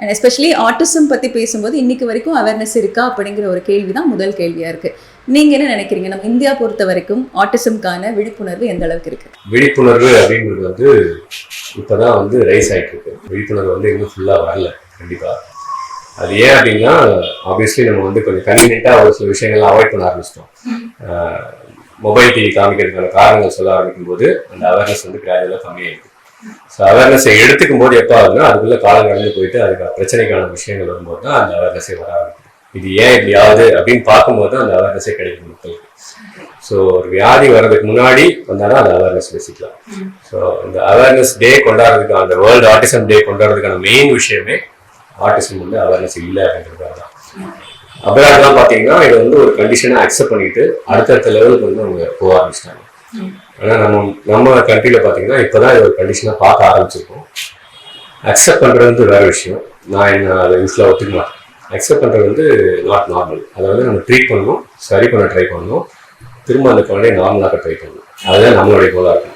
And especially autism பற்றி பேசும்போது இன்னைக்கு வரைக்கும் அவேர்னஸ் இருக்கா அப்படிங்கிற ஒரு கேள்வி தான் முதல் கேள்வியாக இருக்குது. நீங்கள் என்ன நினைக்கிறீங்க? நம்ம இந்தியா பொறுத்த வரைக்கும் ஆட்டிசம்கான விழிப்புணர்வு எந்த அளவுக்கு இருக்குது? விழிப்புணர்வு அப்படிங்கிறது இப்போதான் ரைஸ் ஆகிட்டு இருக்கு. விழிப்புணர்வு இன்னும் ஃபுல்லாக வரல. கண்டிப்பாக அது ஏன் அப்படின்னா, ஆப்வியஸ்லி நம்ம கொஞ்சம் கன்வீனியன்ட்டாக ஒரு சில விஷயங்கள்லாம் அவாய்ட் பண்ண ஆரம்பிச்சிட்டோம். மொபைல் டிவி காமிக்கிறதுக்கான காரணங்கள் சொல்ல ஆரம்பிக்கும் போது அந்த அவேர்னஸ் கிராஜுவலாக கம்மியாயிருக்கு. ஸோ அவேர்னஸை எடுத்துக்கும் போது எப்போ ஆகுதுன்னா, அதுக்குள்ள காலம் கடந்து போயிட்டு அதுக்கு பிரச்சனைக்கான விஷயங்கள் வரும்போது தான் அந்த அவேர்னஸே வர ஆரம்பிக்குது. இது ஏன் இப்படி ஆகுது அப்படின்னு பார்க்கும்போது தான் அந்த அவேர்னஸே கிடைக்கும் மக்களுக்கு. ஸோ ஒரு வியாதி வர்றதுக்கு முன்னாடி வந்தாலும் அந்த அவேர்னஸ் பேசிக்கலாம். ஸோ இந்த அவேர்னஸ் டே கொண்டாடுறதுக்கு, அந்த வேர்ல்டு ஆட்டிசம் டே கொண்டாடுறதுக்கான மெயின் விஷயமே ஆட்டிசம் அவேர்னஸ் இல்லை அப்படின்றதுக்காக தான். அப்ராட்லாம் பார்த்தீங்கன்னா இது ஒரு கண்டிஷனை அக்செப்ட் பண்ணிட்டு அடுத்தடுத்த லெவலுக்கு அவங்க போக ஆரம்பிச்சிட்டாங்க. ஆனால் நம்ம கண்ட்ரியில் பார்த்தீங்கன்னா இப்போதான் இது ஒரு கண்டிஷனாக பார்க்க ஆரம்பிச்சிருக்கோம். அக்செப்ட் பண்ணுறது வேற விஷயம். நான் அதை யூஸ்வலாக ஒத்துக்க மாட்டேன். அக்செப்ட் பண்ணுறது நாட் நார்மல். அதை நம்ம ட்ரீட் பண்ணணும், சரி பண்ண ட்ரை பண்ணணும், திரும்ப அந்த குழந்தைய நார்மலாக ட்ரை பண்ணணும். அதுதான் நம்மளுடைய கோலாக இருக்கும்.